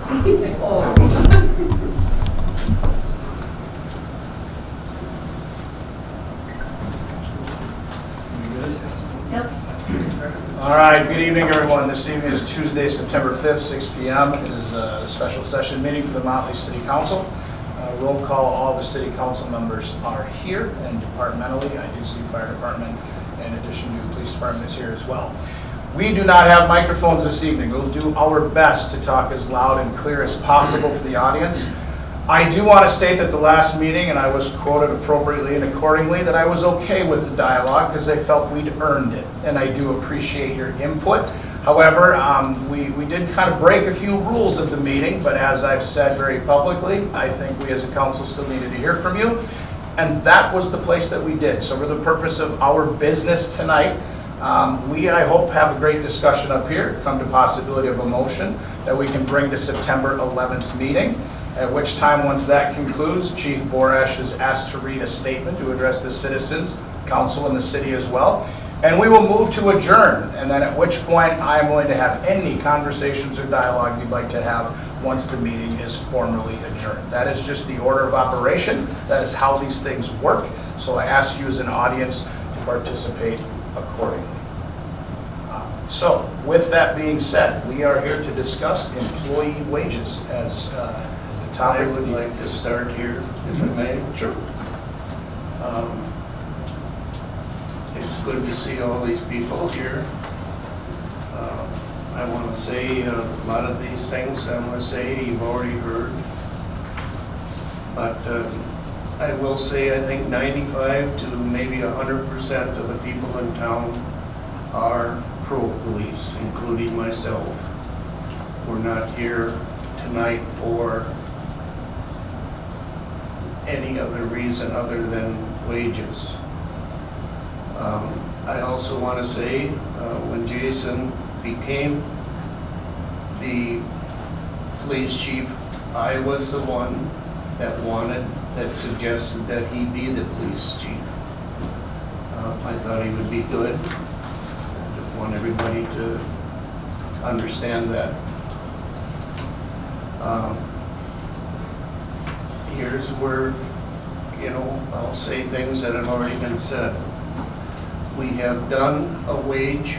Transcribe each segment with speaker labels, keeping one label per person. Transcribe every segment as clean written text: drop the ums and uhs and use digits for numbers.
Speaker 1: Oh. Yep.
Speaker 2: All right, good evening, everyone. This evening is Tuesday, September 5th, 6 p.m. It is a special session meeting for the Motley City Council. Roll call, all the city council members are here, and departmentally, I do see fire department in addition to the police department is here as well. We do not have microphones this evening. We'll do our best to talk as loud and clear as possible for the audience. I do want to state that the last meeting, and I was quoted appropriately and accordingly, that I was okay with the dialogue because I felt we'd earned it, and I do appreciate your input. However, we did kind of break a few rules of the meeting, but as I've said very publicly, I think we as a council still needed to hear from you, and that was the place that we did. So for the purpose of our business tonight, we, I hope, have a great discussion up here, come to possibility of a motion that we can bring to September 11th meeting. At which time, once that concludes, Chief Borash is asked to read a statement to address the citizens, council, and the city as well. And we will move to adjourn, and then at which point I am willing to have any conversations or dialogue you'd like to have once the meeting is formally adjourned. That is just the order of operation. That is how these things work. So I ask you as an audience to participate accordingly. So with that being said, we are here to discuss employee wages as the topic.
Speaker 3: I would like to start here, if I may.
Speaker 2: Sure.
Speaker 3: It's good to see all these people here. I want to say a lot of these things I want to say you've already heard. But I will say I think 95 to maybe 100% of the people in town are pro-police, including myself. We're not here tonight for any other reason other than wages. I also want to say when Jason became the police chief, I was the one that suggested that he be the police chief. I thought he would be good. I just want everybody to understand that. Here's where, I'll say things that have already been said. We have done a wage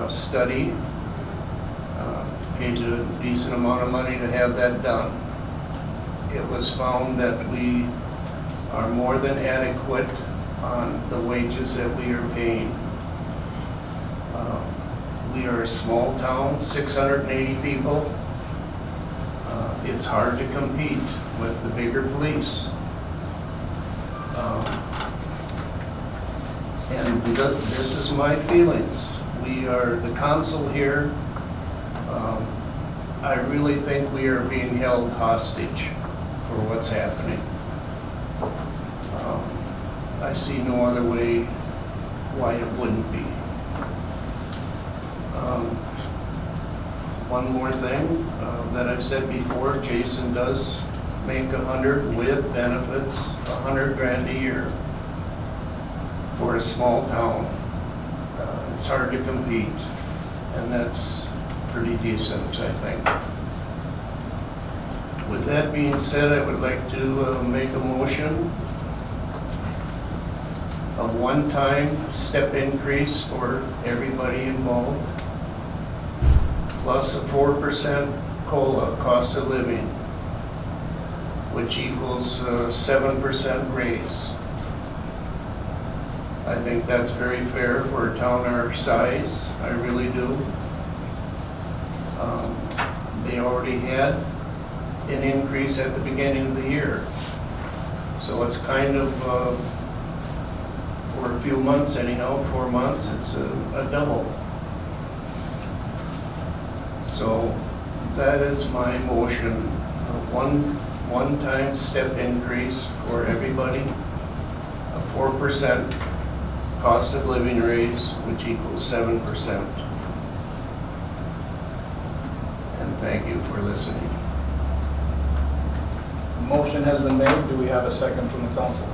Speaker 3: study, paid a decent amount of money to have that done. It was found that we are more than adequate on the wages that we are paying. We are a small town, 680 people. It's hard to compete with the bigger police. And this is my feelings. We are the council here. I really think we are being held hostage for what's happening. I see no other way why it wouldn't be. One more thing that I've said before, Jason does make 100 with benefits, 100 grand a year for a small town. It's hard to compete, and that's pretty decent, I think. With that being said, I would like to make a motion of one-time step increase for everybody involved, plus a 4% COLA, cost of living, which equals 7% raise. I think that's very fair for a town our size, I really do. They already had an increase at the beginning of the year. So it's kind of, for a few months anyhow, 4 months, it's a double. So that is my motion, one-time step increase for everybody, a 4% cost of living raise, which equals 7%. And thank you for listening.
Speaker 2: Motion has been made. Do we have a second from the council?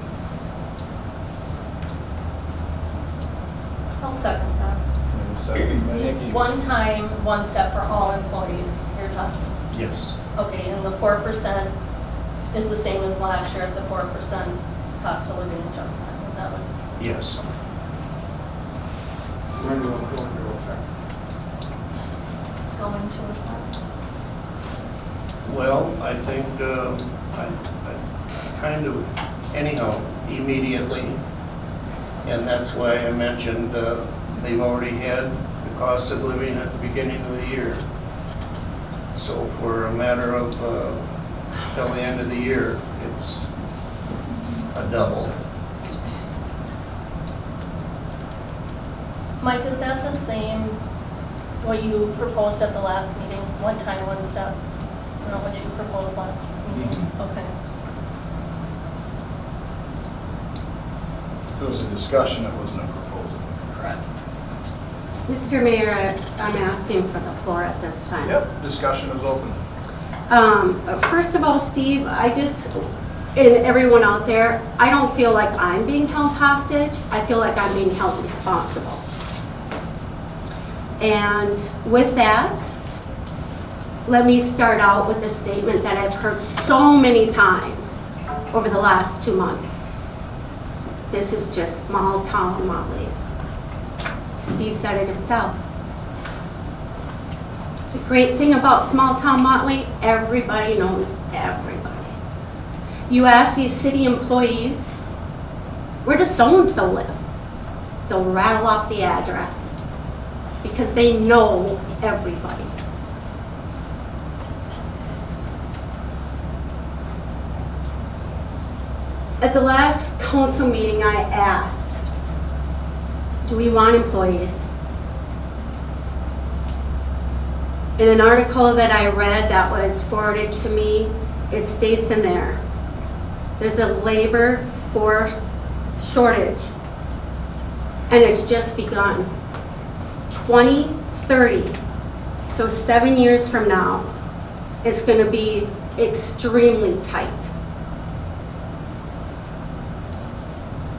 Speaker 1: I'll second that.
Speaker 2: We have a second by Nikki.
Speaker 1: One time, one step for all employees. You're talking
Speaker 3: Yes.
Speaker 1: Okay, and the 4% is the same as last year at the 4% cost of living adjustment, is that what?
Speaker 3: Yes.
Speaker 4: When will it go into effect?
Speaker 1: Going to effect?
Speaker 3: Well, I think, I kind of, anyhow, immediately. And that's why I mentioned, they've already had the cost of living at the beginning of the year. So for a matter of, till the end of the year, it's a double.
Speaker 1: Mike, is that the same, what you proposed at the last meeting, one time, one step? Isn't that what you proposed last meeting? Okay.
Speaker 2: It was a discussion, it wasn't a proposal.
Speaker 1: Correct.
Speaker 5: Mr. Mayor, I'm asking for the floor at this time.
Speaker 2: Yep, discussion is open.
Speaker 5: First of all, Steve, and everyone out there, I don't feel like I'm being held hostage. I feel like I'm being held responsible. And with that, let me start out with a statement that I've heard so many times over the last 2 months. This is just small town Motley. Steve said it himself. The great thing about small town Motley, everybody knows everybody. You ask these city employees, where does so-and-so live? They'll rattle off the address because they know everybody. At the last council meeting, I asked, do we want employees? In an article that I read that was forwarded to me, it states in there, there's a labor force shortage, and it's just begun. 2030, so 7 years from now, it's going to be extremely tight.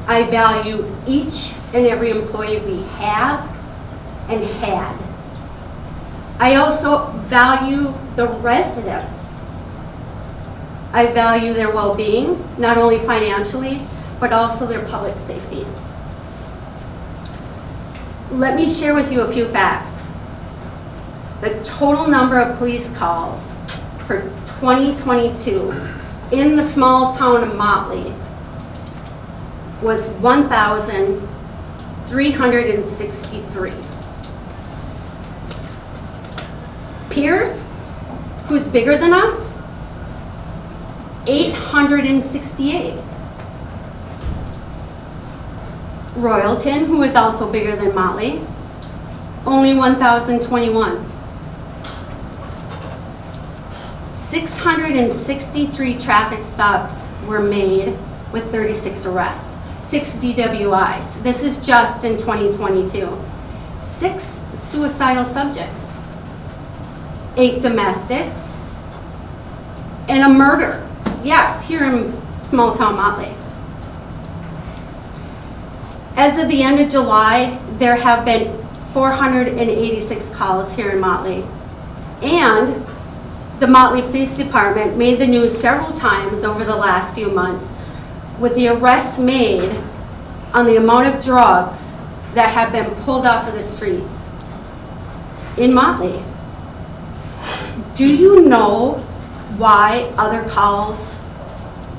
Speaker 5: I value each and every employee we have and had. I also value the residents. I value their well-being, not only financially, but also their public safety. Let me share with you a few facts. The total number of police calls for 2022 in the small town of Motley was 1,363. Pierce, who's bigger than us, 868. Royalton, who is also bigger than Motley, only 1,021. 663 traffic stops were made with 36 arrests, 6 DWIs. This is just in 2022. 6 suicidal subjects, 8 domestics, and a murder. Yes, here in small town Motley. As of the end of July, there have been 486 calls here in Motley. And the Motley Police Department made the news several times over the last few months with the arrests made on the amount of drugs that have been pulled off of the streets in Motley. Do you know why other calls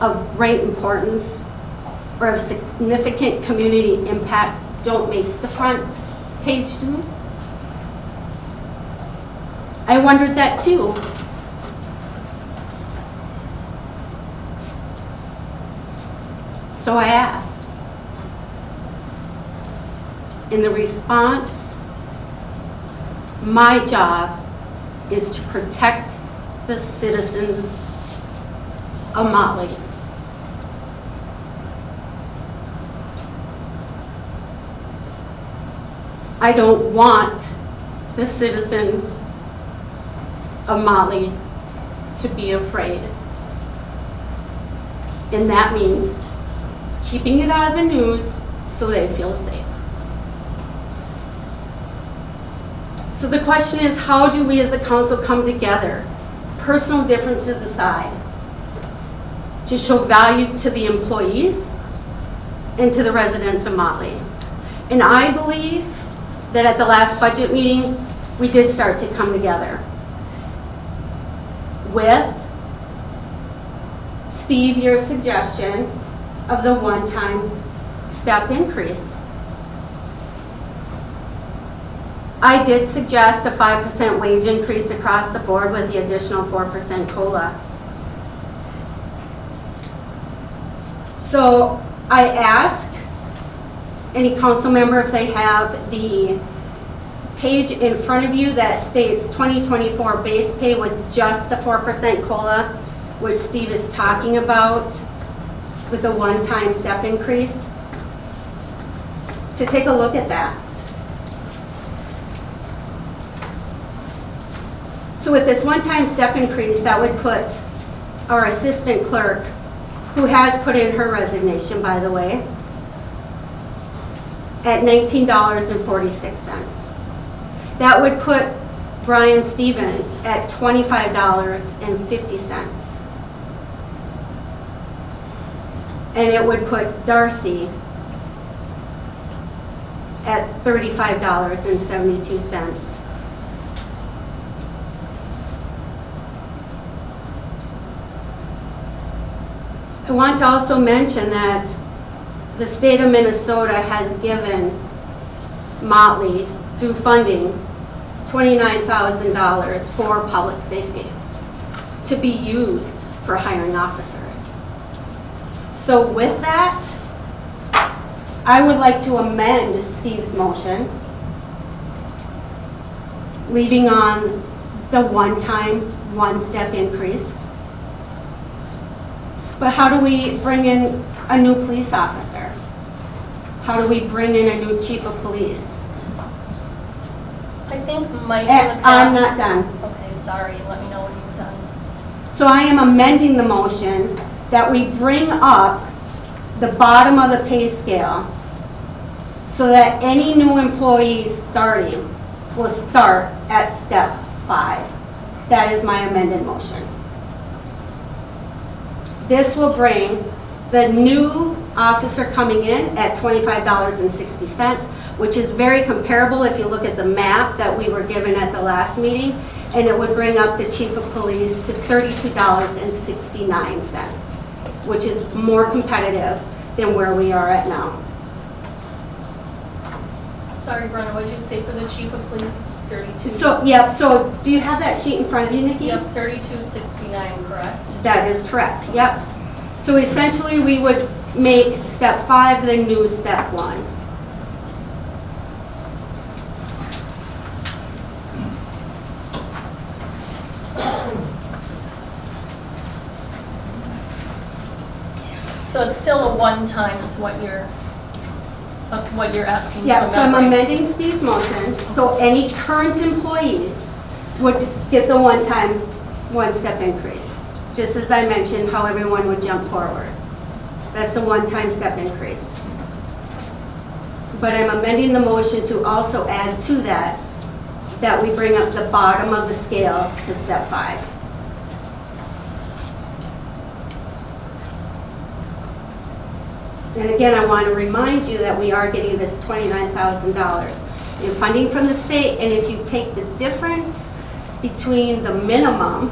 Speaker 5: of great importance or of significant community impact don't make the front page news? I wondered that too. So I asked. In the response, my job is to protect the citizens of Motley. I don't want the citizens of Motley to be afraid. And that means keeping it out of the news so they feel safe. So the question is, how do we as a council come together, personal differences aside, to show value to the employees and to the residents of Motley. And I believe that at the last budget meeting, we did start to come together with, Steve, your suggestion of the one-time step increase. I did suggest a 5% wage increase across the board with the additional 4% COLA. So I ask any council member if they have the page in front of you that states 2024 base pay with just the 4% COLA, which Steve is talking about with a one-time step increase, to take a look at that. So with this one-time step increase, that would put our assistant clerk, who has put in her resignation, by the way, at $19.46. That would put Brian Stevens at $25.50. And it would put Darcy at $35.72. I want to also mention that the state of Minnesota has given Motley, through funding, $29,000 for public safety to be used for hiring officers. So with that, I would like to amend Steve's motion, leaving on the one-time, one-step increase. But how do we bring in a new police officer? How do we bring in a new chief of police?
Speaker 1: I think Mike in the past.
Speaker 5: I'm not done.
Speaker 1: Okay, sorry, let me know when you're done.
Speaker 5: So I am amending the motion that we bring up the bottom of the pay scale so that any new employee starting will start at step 5. That is my amended motion. This will bring the new officer coming in at $25.60, which is very comparable if you look at the map that we were given at the last meeting, and it would bring up the chief of police to $32.69, which is more competitive than where we are at now.
Speaker 1: Sorry, Brenna, what did you say for the chief of police? 32?
Speaker 5: So, yep, so do you have that sheet in front of you, Nikki?
Speaker 1: Yep, 3269, correct?
Speaker 5: That is correct, yep. So essentially, we would make step 5 the new step 1.
Speaker 1: So it's still a one-time is what you're asking to
Speaker 5: Yeah, so I'm
Speaker 1: amend, right?
Speaker 5: amending Steve's motion, so any current employees would get the one-time, one-step increase. Just as I mentioned, how everyone would jump forward. That's the one-time step increase. But I'm amending the motion to also add to that, that we bring up the bottom of the scale to step 5. And again, I want to remind you that we are getting this $29,000 in funding from the state, and if you take the difference between the minimum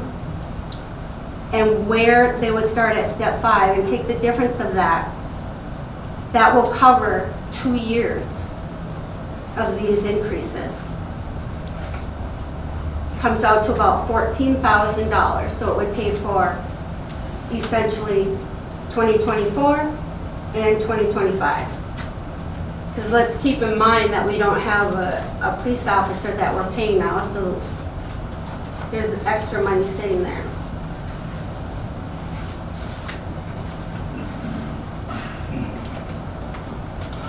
Speaker 5: and where they would start at step 5 and take the difference of that, that will cover 2 years of these increases. It comes out to about $14,000, so it would pay for essentially 2024 and 2025. Because let's keep in mind that we don't have a police officer that we're paying now, so there's extra money sitting there.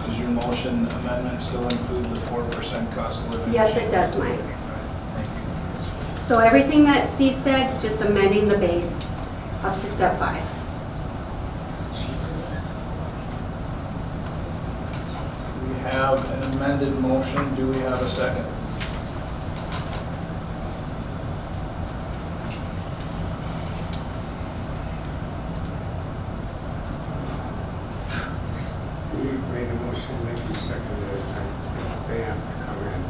Speaker 2: Does your motion amendment still include the 4% cost of living?
Speaker 5: Yes, it does, Mike.
Speaker 2: Thank you.
Speaker 5: So everything that Steve said, just amending the base up to step 5.
Speaker 2: We have an amended motion. Do we have a second?
Speaker 4: motion, Nikki seconded it, they have to come in.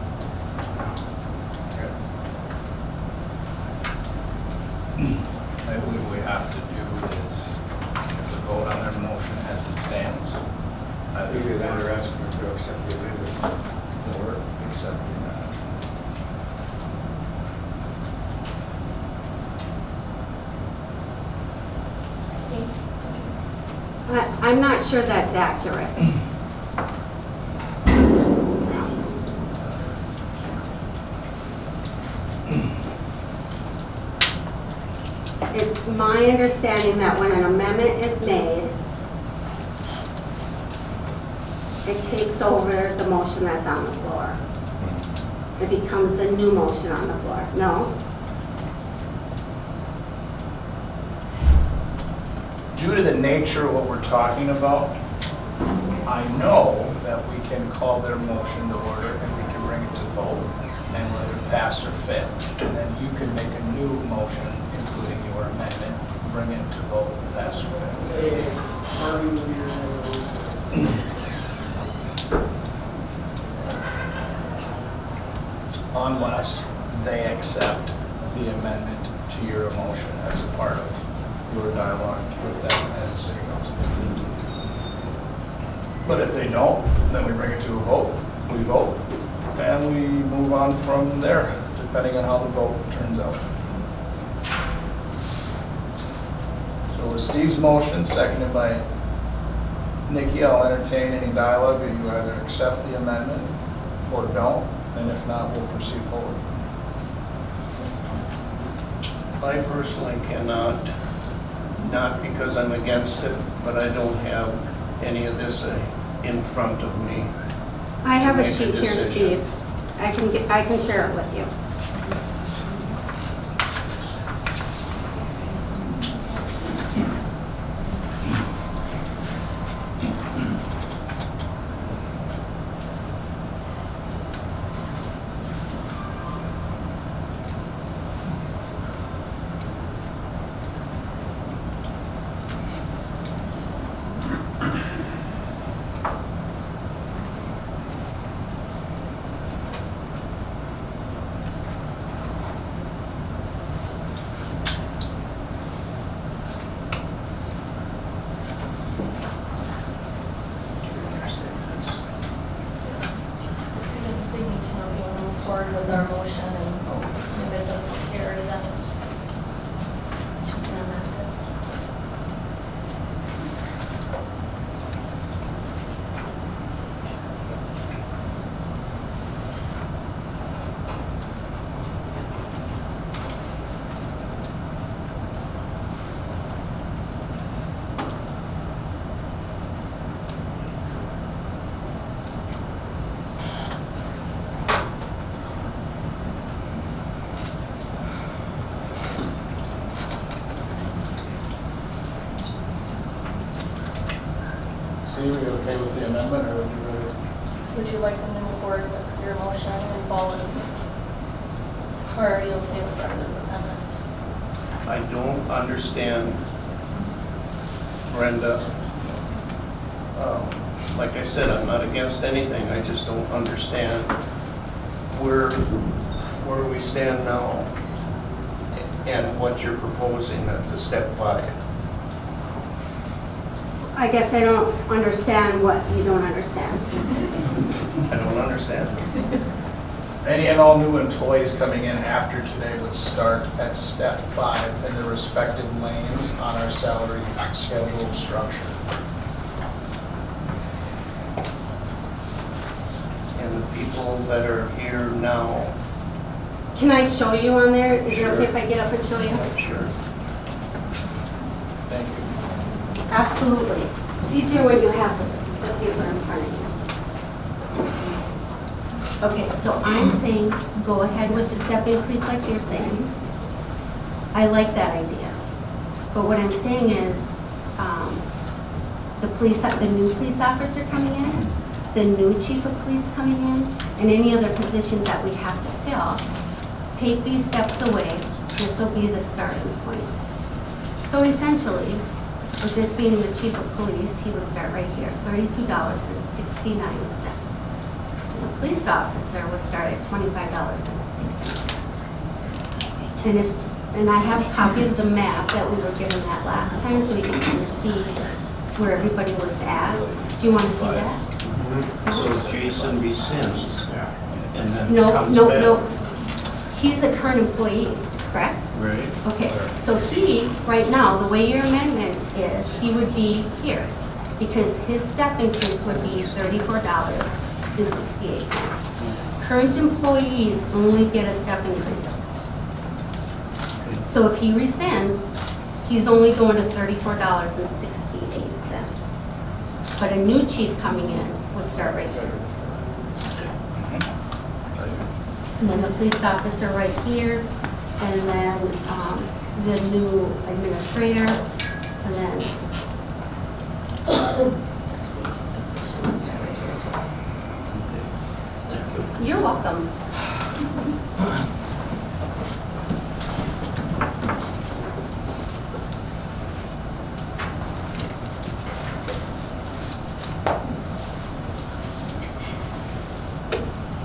Speaker 2: Maybe what we have to do is we have to vote on their motion as it stands.
Speaker 4: Either that or ask them to accept the amendment.
Speaker 2: Or accept the amendment.
Speaker 1: Steve?
Speaker 5: I'm not sure that's accurate. It's my understanding that when an amendment is made, it takes over the motion that's on the floor. It becomes the new motion on the floor. No?
Speaker 2: Due to the nature of what we're talking about, I know that we can call their motion to order and we can bring it to vote and whether pass or fail. And then you can make a new motion, including your amendment, bring it to vote, pass or fail. Unless they accept the amendment to your motion as a part of your dialogue with them as a city council. But if they don't, then we bring it to a vote, we vote, and we move on from there, depending on how the vote turns out. So with Steve's motion, seconded by Nikki, I'll entertain any dialogue, or you either accept the amendment or don't, and if not, we'll proceed forward.
Speaker 3: I personally cannot, not because I'm against it, but I don't have any of this in front of me.
Speaker 5: I have a
Speaker 3: Make a
Speaker 5: sheet here,
Speaker 3: decision.
Speaker 5: Steve. I can share it with you.
Speaker 1: They need to know we want to move forward with our motion, and if it doesn't carry, then she can amend it.
Speaker 2: Steve, are you okay with the amendment, or would you rather?
Speaker 1: Would you like them to move forward with your motion and follow? Or are you okay with Brenda's amendment?
Speaker 3: I don't understand, Brenda. Like I said, I'm not against anything, I just don't understand where we stand now and what you're proposing at the step 5.
Speaker 5: I guess I don't understand what you don't understand.
Speaker 3: I don't understand.
Speaker 2: Any and all new employees coming in after today would start at step 5 in their respective lanes on our salary schedule structure.
Speaker 3: And the people that are here now,
Speaker 5: Can I show you on there? Is
Speaker 3: Sure.
Speaker 5: it okay if I get up and show you?
Speaker 3: I'm sure.
Speaker 2: Thank you.
Speaker 5: Absolutely. It's easier when you have the paper in front of you. Okay, so I'm saying go ahead with the step increase like you're saying. I like that idea. But what I'm saying is, the new police officer coming in, the new chief of police coming in, and any other positions that we have to fill, take these steps away. This will be the starting point. So essentially, With this being the chief of police, he would start right here, $32.69. The police officer would start at $25.60. And I have a copy of the map that we were given that last time, so we can kind of see where everybody was at. Do you want to see that?
Speaker 3: So Jason rescinds and then
Speaker 5: No,
Speaker 3: comes
Speaker 5: no,
Speaker 3: back.
Speaker 5: no. He's a current employee, correct?
Speaker 3: Right.
Speaker 5: Okay, so he, right now, the way your amendment is, he would be here, because his step increase would be $34.68. Current employees only get a step increase. So if he rescinds, he's only going to $34.68. But a new chief coming in would start right here. And then the police officer right here, and then the new administrator, and then Darcy's position would start right here too. You're welcome.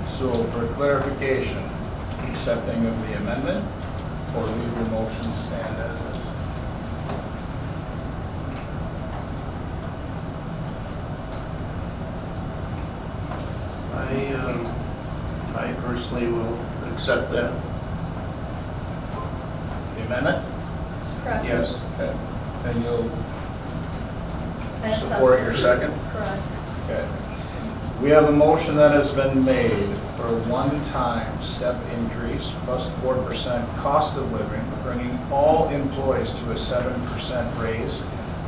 Speaker 2: So for clarification, accepting of the amendment or leave the motion stand as is?
Speaker 3: I personally will accept that.
Speaker 2: The amendment?
Speaker 1: Correct.
Speaker 3: Yes.
Speaker 2: Okay. And you'll
Speaker 1: I accept.
Speaker 2: support your second?
Speaker 1: Correct.
Speaker 2: Okay. We have a motion that has been made for a one-time step increase plus 4% cost of living, bringing all employees to a 7% raise,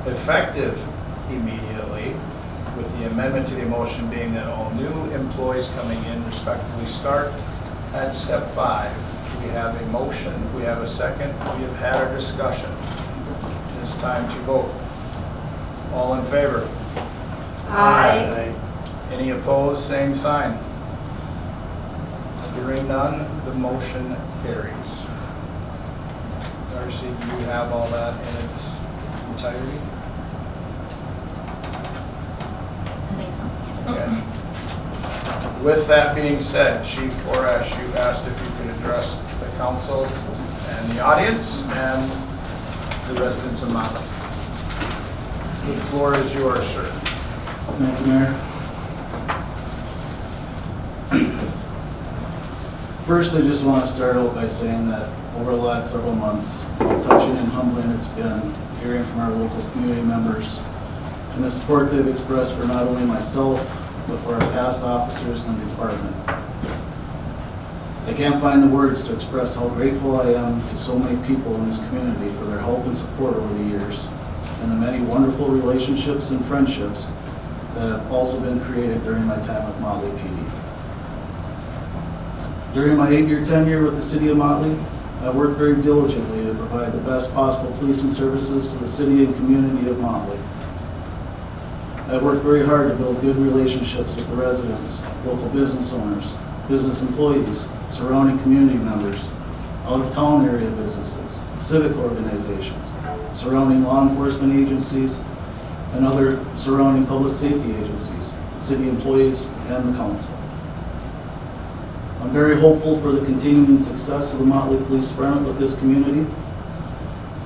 Speaker 2: effective immediately, with the amendment to the motion being that all new employees coming in respectively start at step 5. We have a motion, we have a second, we have had our discussion. It is time to vote. All in favor?
Speaker 5: Aye.
Speaker 2: Any opposed, same sign. Hearing none, the motion carries. Darcy, do you have all that in its entirety?
Speaker 1: I think so.
Speaker 2: Okay. With that being said, Chief Orash, you asked if you could address the council and the audience and the residents of Motley. The floor is yours, sir.
Speaker 6: Thank you, Mayor. First, I just want to start out by saying that over the last several months, how touching and humbling it's been hearing from our local community members and the support they've expressed for not only myself, but for our past officers in the department. I can't find the words to express how grateful I am to so many people in this community for their help and support over the years, and the many wonderful relationships and friendships that have also been created during my time with Motley PD. During my 8-year tenure with the City of Motley, I worked very diligently to provide the best possible policing services to the city and community of Motley. I worked very hard to build good relationships with the residents, local business owners, business employees, surrounding community members, out-of-town area businesses, civic organizations, surrounding law enforcement agencies, and other surrounding public safety agencies, city employees, and the council. I'm very hopeful for the continuing success of the Motley Police Department with this community,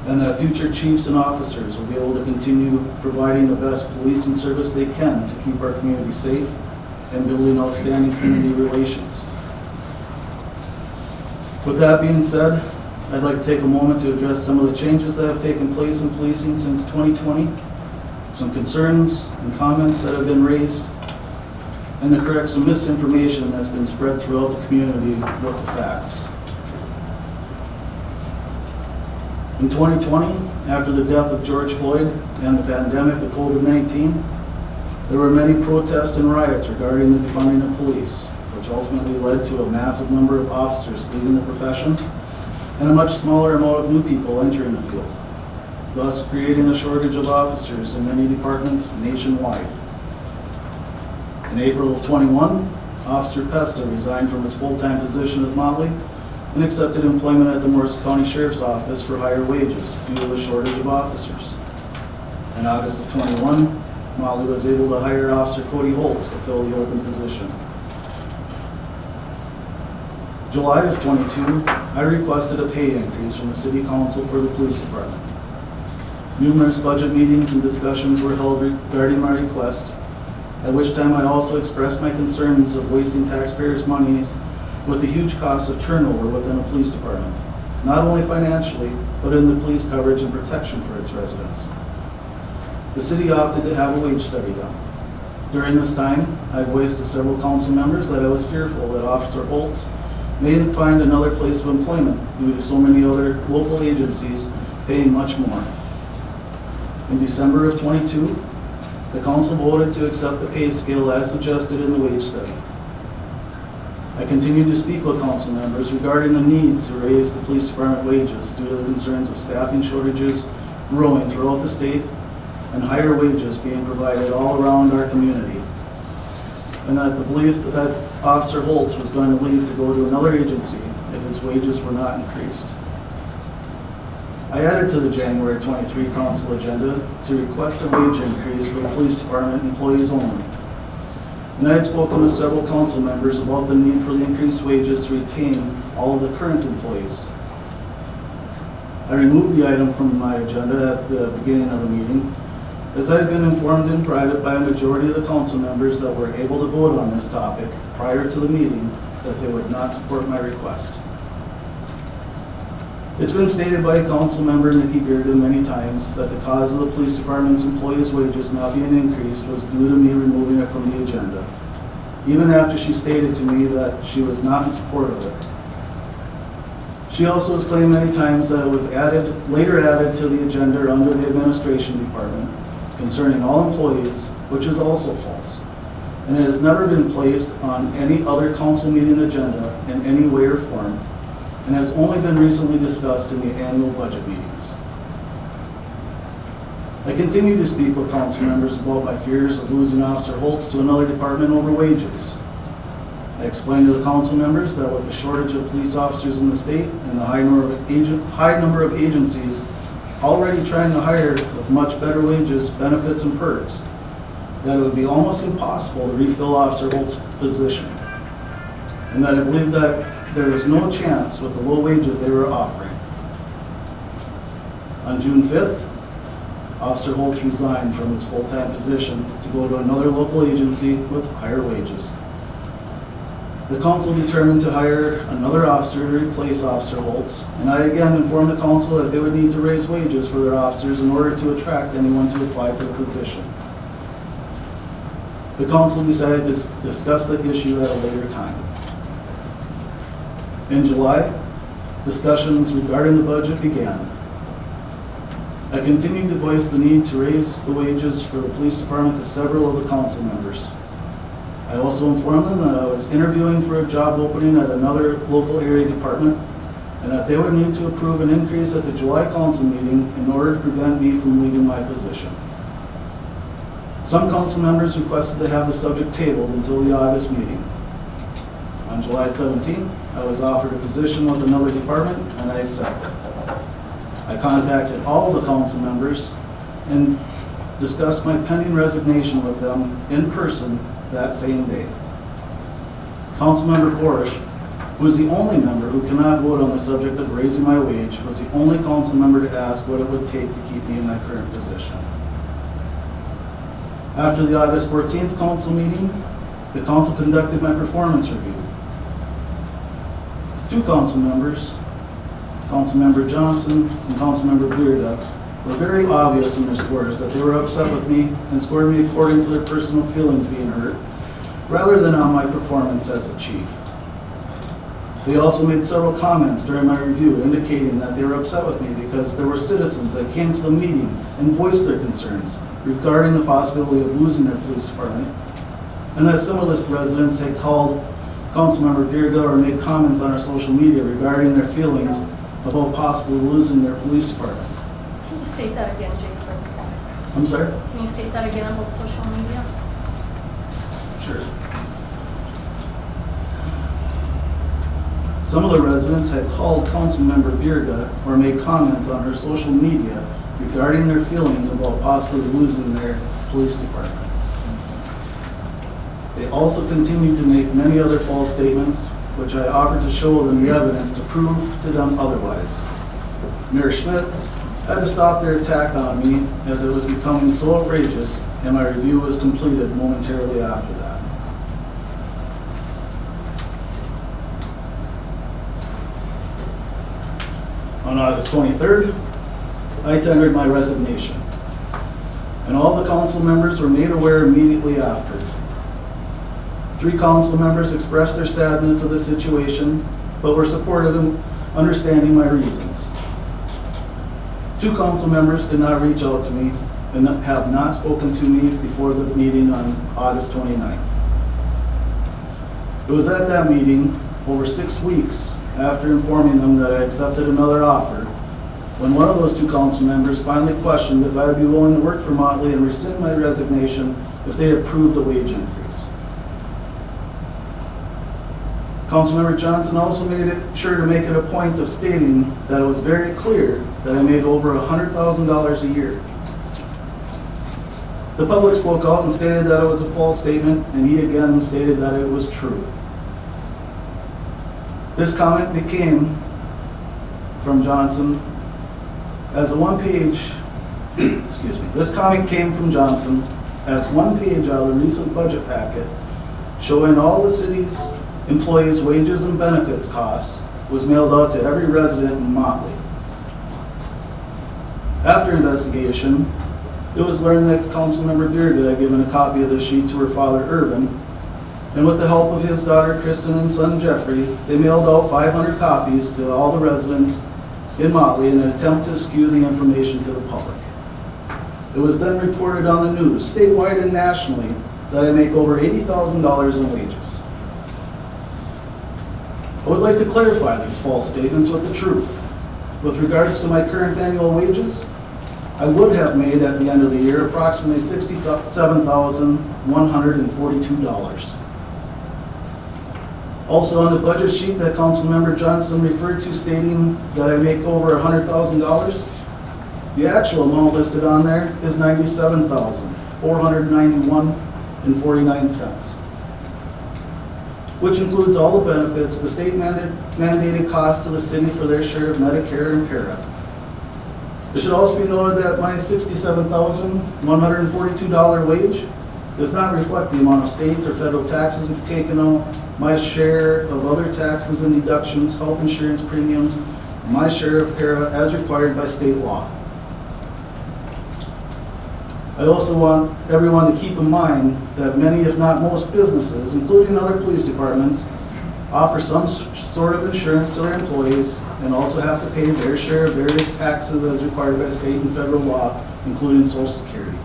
Speaker 6: and that future chiefs and officers will be able to continue providing the best policing service they can to keep our community safe and building outstanding community relations. With that being said, I'd like to take a moment to address some of the changes that have taken place in policing since 2020, some concerns and comments that have been raised, and to correct some misinformation that's been spread throughout the community with the facts. In 2020, after the death of George Floyd and the pandemic of COVID-19, there were many protests and riots regarding the defunding of police, which ultimately led to a massive number of officers leaving the profession and a much smaller amount of new people entering the field, thus creating a shortage of officers in many departments nationwide. In April of 21, Officer Pesta resigned from his full-time position at Motley and accepted employment at the Morris County Sheriff's Office for higher wages due to a shortage of officers. In August of '21, Motley was able to hire Officer Cody Holtz to fill the open position. July of '22, I requested a pay increase from the City Council for the Police Department. Numerous budget meetings and discussions were held regarding my request, at which time I also expressed my concerns of wasting taxpayers' monies with the huge cost of turnover within a police department, not only financially, but in the police coverage and protection for its residents. The city opted to have a wage study done. During this time, I voiced to several council members that I was fearful that Officer Holtz may find another place of employment due to so many other local agencies paying much more. In December of '22, the council voted to accept the pay scale as suggested in the wage study. I continued to speak with council members regarding the need to raise the police department wages due to the concerns of staffing shortages growing throughout the state and higher wages being provided all around our community. And that the belief that Officer Holtz was going to leave to go to another agency if his wages were not increased. I added to the January 23 council agenda to request a wage increase for the police department employees only. And I had spoken to several council members about the need for the increased wages to retain all of the current employees. I removed the item from my agenda at the beginning of the meeting, as I had been informed in private by a majority of the council members that were able to vote on this topic prior to the meeting that they would not support my request. It's been stated by Council Member Nikki Bearden many times that the cause of the police department's employees' wages not being increased was due to me removing it from the agenda, even after she stated to me that she was not in support of it. She also has claimed many times that it was later added to the agenda under the administration department concerning all employees, which is also false. And it has never been placed on any other council meeting agenda in any way or form, and has only been recently discussed in the annual budget meetings. I continue to speak with council members about my fears of losing Officer Holtz to another department over wages. I explained to the council members that with the shortage of police officers in the state and the high number of agencies already trying to hire with much better wages, benefits, and perks, that it would be almost impossible to refill Officer Holtz's position, and that I believe that there was no chance with the low wages they were offering. On June 5th, Officer Holtz resigned from his full-time position to go to another local agency with higher wages. The council determined to hire another officer to replace Officer Holtz, and I again informed the council that they would need to raise wages for their officers in order to attract anyone to apply for the position. The council decided to discuss the issue at a later time. In July, discussions regarding the budget began. I continued to voice the need to raise the wages for the police department to several of the council members. I also informed them that I was interviewing for a job opening at another local area department and that they would need to approve an increase at the July council meeting in order to prevent me from leaving my position. Some council members requested to have the subject tabled until the August meeting. On July 17th, I was offered a position with another department and I accepted. I contacted all the council members and discussed my pending resignation with them in person that same day. Councilmember Borish, who is the only member who cannot vote on the subject of raising my wage, was the only council member to ask what it would take to keep me in my current position. After the August 14th council meeting, the council conducted my performance review. Two council members, Councilmember Johnson and Councilmember Bearda, were very obvious in their scores that they were upset with me and scored me according to their personal feelings being hurt, rather than on my performance as a chief. They also made several comments during my review indicating that they were upset with me because there were citizens that came to the meeting and voiced their concerns regarding the possibility of losing their police department, and that some of the residents had called Councilmember Bearda or made comments on our social media regarding their feelings about possibly losing their police department.
Speaker 1: Can you state that again, Jason?
Speaker 6: I'm sorry?
Speaker 1: Can you state that again about social media?
Speaker 6: Sure. Some of the residents had called Councilmember Birga or made comments on her social media regarding their feelings about possibly losing their police department. They also continued to make many other false statements, which I offered to show them the evidence to prove to them otherwise. Mayor Schmidt had to stop their attack on me as it was becoming so outrageous, and my review was completed momentarily after that. On August 23rd, I tendered my resignation, and all the council members were made aware immediately after. 3 council members expressed their sadness of the situation, but were supportive in understanding my reasons. 2 council members did not reach out to me and have not spoken to me before the meeting on August 29th. It was at that meeting, over 6 weeks after informing them that I accepted another offer, when one of those 2 council members finally questioned if I would be willing to work for Motley and rescind my resignation if they approved a wage increase. Councilmember Johnson also made it sure to make it a point of stating that it was very clear that I made over $100,000 a year. The public spoke out and stated that it was a false statement, and he again stated that it was true. This comment came from Johnson as a one-page, this comment came from Johnson as one page out of the recent budget packet showing all the city's employees' wages and benefits costs was mailed out to every resident in Motley. After investigation, it was learned that Councilmember Birga had given a copy of the sheet to her father, Irvin, and with the help of his daughter, Kristen, and son, Jeffrey, they mailed out 500 copies to all the residents in Motley in an attempt to skew the information to the public. It was then reported on the news, statewide and nationally, that I make over $80,000 in wages. I would like to clarify these false statements with the truth. With regards to my current annual wages, I would have made at the end of the year approximately $67,142. Also on the budget sheet that Councilmember Johnson referred to stating that I make over $100,000, the actual amount listed on there is $97,491.49, which includes all the benefits, the state mandated costs to the city for their share of Medicare and para. It should also be noted that my $67,142 wage does not reflect the amount of state or federal taxes we've taken out, my share of other taxes and deductions, health insurance premiums, and my share of para as required by state law. I also want everyone to keep in mind that many, if not most businesses, including other police departments, offer some sort of insurance to their employees and also have to pay their share of various taxes as required by state and federal law, including Social Security.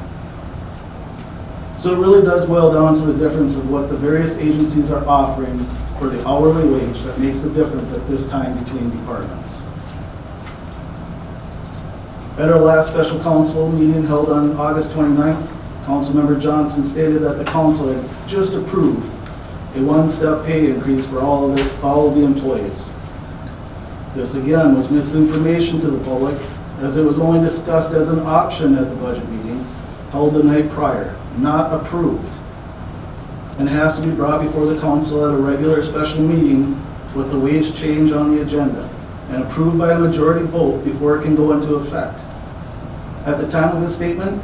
Speaker 6: So it really does boil down to the difference of what the various agencies are offering for the hourly wage that makes the difference at this time between departments. At our last special council meeting held on August 29th, Councilmember Johnson stated that the council had just approved a one-step pay increase for all of the employees. This again was misinformation to the public, as it was only discussed as an option at the budget meeting held the night prior, not approved, and has to be brought before the council at a regular special meeting with the wage change on the agenda and approved by a majority vote before it can go into effect. At the time of his statement,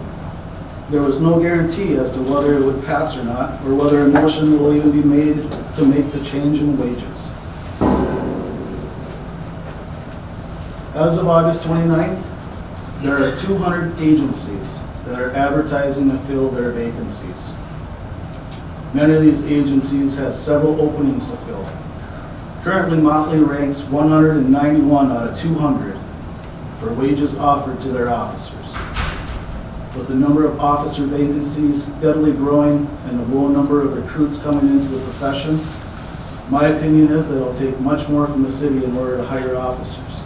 Speaker 6: there was no guarantee as to whether it would pass or not, or whether a motion will even be made to make the change in wages. As of August 29th, there are 200 agencies that are advertising to fill their vacancies. Many of these agencies have several openings to fill. Currently, Motley ranks 191 out of 200 for wages offered to their officers. With the number of officer vacancies steadily growing and the low number of recruits coming into the profession, my opinion is that it'll take much more from the city in order to hire officers.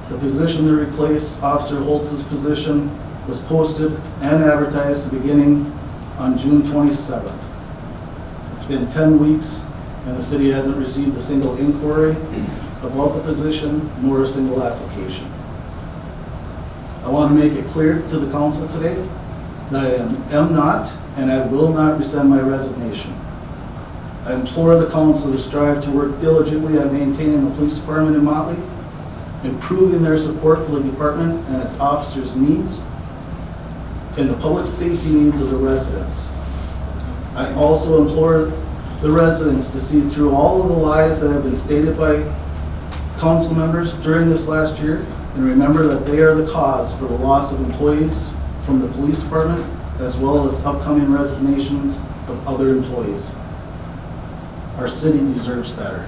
Speaker 6: The position to replace Officer Holtz's position was posted and advertised beginning on June 27th. It's been 10 weeks and the city hasn't received a single inquiry about the position nor a single application. I want to make it clear to the council today that I am not and I will not rescind my resignation. I implore the council to strive to work diligently on maintaining the police department in Motley, improving their support for the department and its officers' needs, and the public safety needs of the residents. I also implore the residents to see through all of the lies that have been stated by council members during this last year and remember that they are the cause for the loss of employees from the police department as well as upcoming resignations of other employees. Our city deserves better.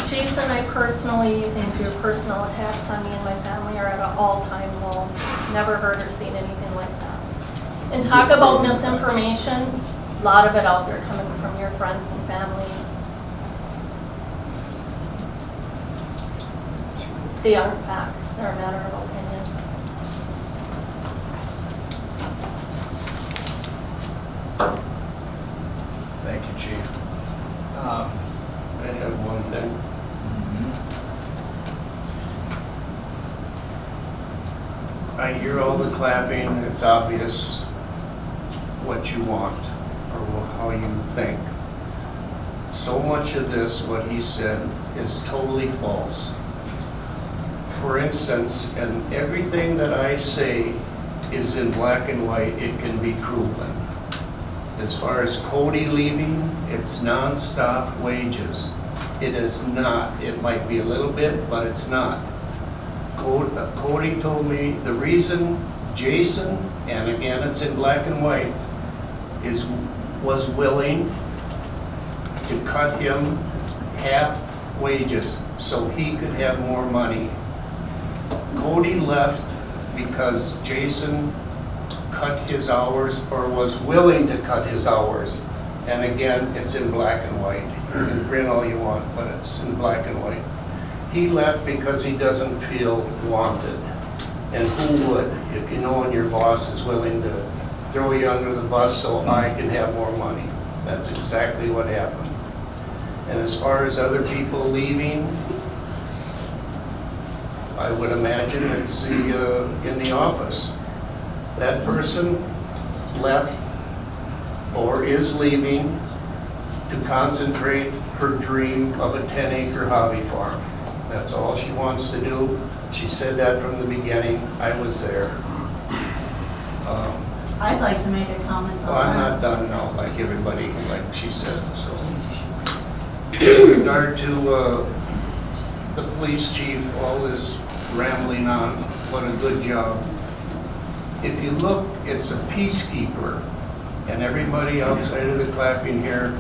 Speaker 1: Jason, I personally think your personal attacks on me and my family are at an all-time low. Never heard or seen anything like that. And talk about misinformation, a lot of it out there coming from your friends and family. They aren't facts, they're a matter of opinion.
Speaker 2: Thank you, Chief.
Speaker 3: I have one thing. I hear all the clapping, it's obvious what you want or how you think. So much of this, what he said, is totally false. For instance, and everything that I say is in black and white, it can be proven. As far as Cody leaving, it's non-stop wages. It is not. It might be a little bit, but it's not. Cody told me the reason Jason, and again it's in black and white, was willing to cut him half wages so he could have more money. Cody left because Jason cut his hours or was willing to cut his hours. And again, it's in black and white. You can grin all you want, but it's in black and white. He left because he doesn't feel wanted. And who would, if you know your boss is willing to throw you under the bus so I can have more money? That's exactly what happened. And as far as other people leaving, I would imagine it's in the office. That person left or is leaving to concentrate her dream of a 10-acre hobby farm. That's all she wants to do. She said that from the beginning. I was there.
Speaker 7: I'd like to make a comment on
Speaker 3: Well, I'm
Speaker 7: that.
Speaker 3: not done now, like everybody, like she said, so. In regard to the police chief, all this rambling on, what a good job. If you look, it's a peacekeeper, and everybody outside of the clapping here,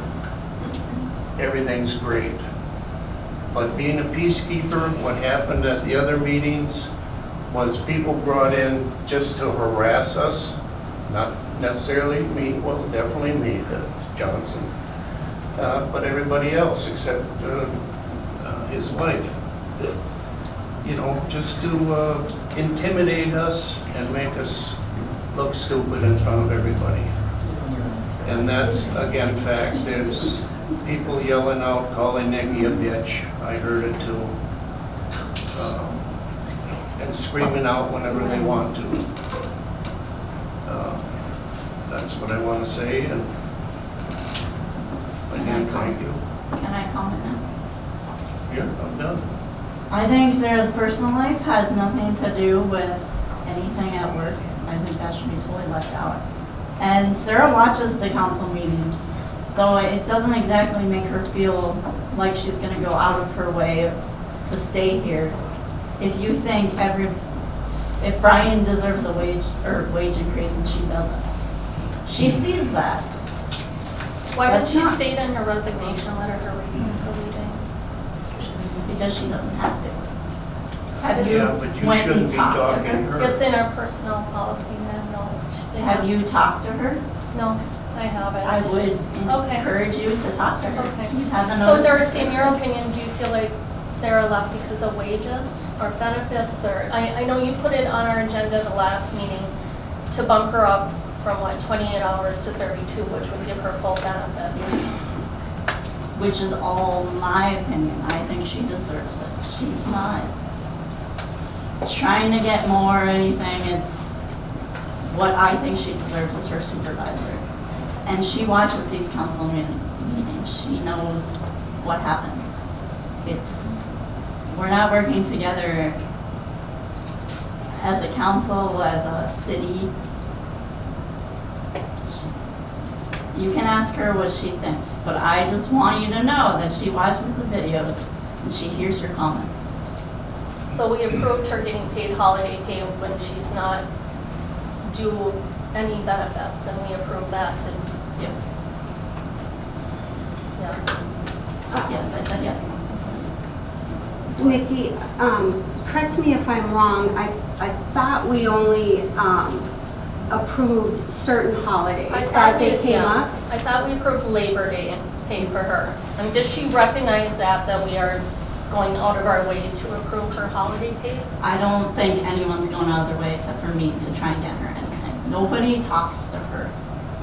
Speaker 3: everything's great. But being a peacekeeper, what happened at the other meetings was people brought in just to harass us. Not necessarily me, well, definitely me, that's Johnson, but everybody else except his wife. You know, just to intimidate us and make us look stupid in front of everybody. And that's, again, fact. There's people yelling out, calling Nikki a bitch. I heard it too. And screaming out whenever they want to. That's what I want to say, and again, thank you.
Speaker 7: Can I comment now?
Speaker 3: Yeah, I'm done.
Speaker 7: I think Sarah's personal life has nothing to do with anything at work. I think that should be totally left out. And Sarah watches the council meetings, so it doesn't exactly make her feel like she's gonna go out of her way to stay here. If you think if Brian deserves a wage increase and she doesn't, she sees that.
Speaker 1: Why did
Speaker 7: That's
Speaker 1: she
Speaker 7: not-
Speaker 1: state in her resignation letter her reason for leaving?
Speaker 7: Because she doesn't have to. Have you
Speaker 3: Yeah, but you
Speaker 7: went and
Speaker 3: shouldn't be
Speaker 7: talked to
Speaker 3: talking to
Speaker 7: her?
Speaker 3: her.
Speaker 1: It's in our personnel policy, ma'am, no. they
Speaker 7: Have you talked to her?
Speaker 1: No, I haven't.
Speaker 7: I would
Speaker 1: Okay.
Speaker 7: encourage you to talk to her.
Speaker 1: Okay.
Speaker 7: You've had the
Speaker 1: So
Speaker 7: notice.
Speaker 1: Darcy, in your opinion, do you feel like Sarah left because of wages? or benefits, or, I know you put it on our agenda the last meeting to bump her up from what, 28 hours to 32, which would give her full benefits.
Speaker 7: Which is all my opinion. I think she deserves it. She's not trying to get more or anything. It's what I think she deserves as her supervisor. And she watches these council meetings. She knows what happens. We're not working together as a council, as a city. You can ask her what she thinks, but I just want you to know that she watches the videos and she hears your comments.
Speaker 1: So we approved her getting paid holiday pay when she's not due any benefits, and we approved that.
Speaker 7: Yeah.
Speaker 1: Yeah.
Speaker 7: Yes, I said yes.
Speaker 5: Nikki, correct me if I'm wrong, I thought we only approved certain holidays
Speaker 1: I thought
Speaker 5: as they came
Speaker 1: yeah.
Speaker 5: up.
Speaker 1: I thought we approved Labor Day pay for her. I mean, does she recognize that we are going out of our way to approve her holiday pay?
Speaker 7: I don't think anyone's going out of their way except for me to try and get her anything. Nobody talks to her.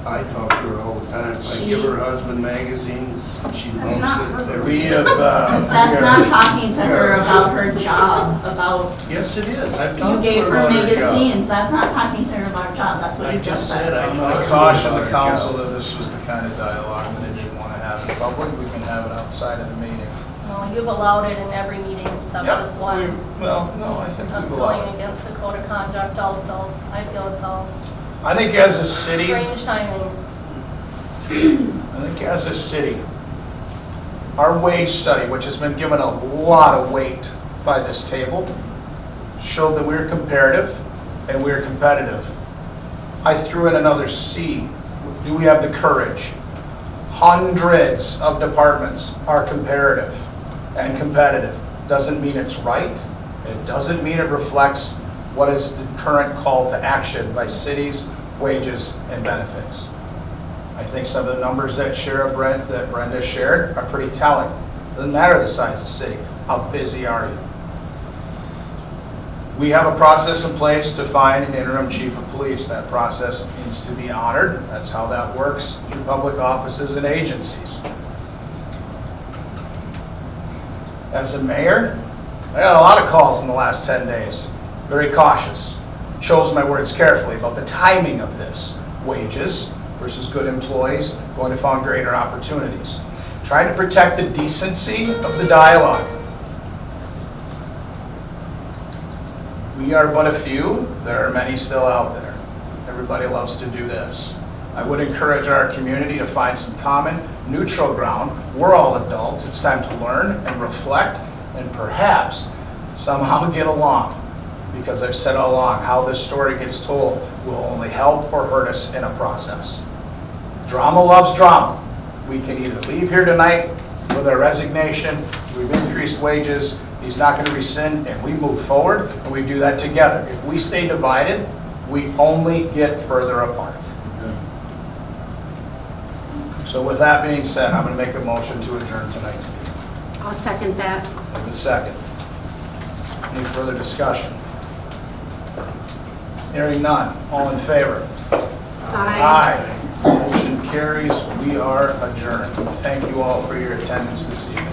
Speaker 3: I talk to her all the time. I give her husband magazines. She loves
Speaker 7: not
Speaker 3: it.
Speaker 7: her.
Speaker 2: We have,
Speaker 7: That's not talking to her about her job, about,
Speaker 3: Yes, it is. I've
Speaker 7: you
Speaker 3: talked to
Speaker 7: gave
Speaker 3: her
Speaker 7: her
Speaker 3: about her job.
Speaker 7: magazines. That's not talking to her about her job. That's what
Speaker 3: I
Speaker 7: you
Speaker 3: just
Speaker 7: just
Speaker 3: said
Speaker 7: said.
Speaker 3: I
Speaker 2: I'm
Speaker 3: talked
Speaker 2: going
Speaker 3: to
Speaker 2: to
Speaker 3: her
Speaker 2: caution
Speaker 3: about
Speaker 2: the
Speaker 3: her
Speaker 2: council
Speaker 3: job.
Speaker 2: that this was the kind of dialogue that they didn't want to have in public. We can have it outside of the meeting.
Speaker 1: No, you've allowed it in every meeting except
Speaker 2: Yep,
Speaker 1: this one.
Speaker 2: Well, no, I think
Speaker 1: That's
Speaker 2: we've allowed
Speaker 1: going
Speaker 2: it.
Speaker 1: against the code of conduct also. I feel it's all
Speaker 2: I think as a city,
Speaker 1: strange timing.
Speaker 2: our wage study, which has been given a lot of weight by this table, showed that we're comparative and we're competitive. I threw in another C. Do we have the courage? Hundreds of departments are comparative and competitive. Doesn't mean it's right. It doesn't mean it reflects what is the current call to action by cities, wages, and benefits. I think some of the numbers that Brenda shared are pretty telling. Doesn't matter the size of the city. How busy are you? We have a process in place to find an interim chief of police. That process needs to be honored. That's how that works through public offices and agencies. As a mayor, I got a lot of calls in the last 10 days. Very cautious. Chose my words carefully about the timing of this. Wages versus good employees going to find greater opportunities. Trying to protect the decency of the dialogue. We are but a few. There are many still out there. Everybody loves to do this. I would encourage our community to find some common, neutral ground. We're all adults. It's time to learn and reflect and perhaps somehow get along. Because I've said all along, how this story gets told will only help or hurt us in a process. Drama loves drama. We can either leave here tonight with our resignation, we've increased wages, he's not going to rescind, and we move forward, and we do that together. If we stay divided, we only get further apart. So with that being said, I'm going to make a motion to adjourn tonight's meeting.
Speaker 5: I'll second that.
Speaker 2: Have a second. Any further discussion? Hearing none. All in favor?
Speaker 5: Aye.
Speaker 2: Motion carries. We are adjourned. Thank you all for your attendance this evening.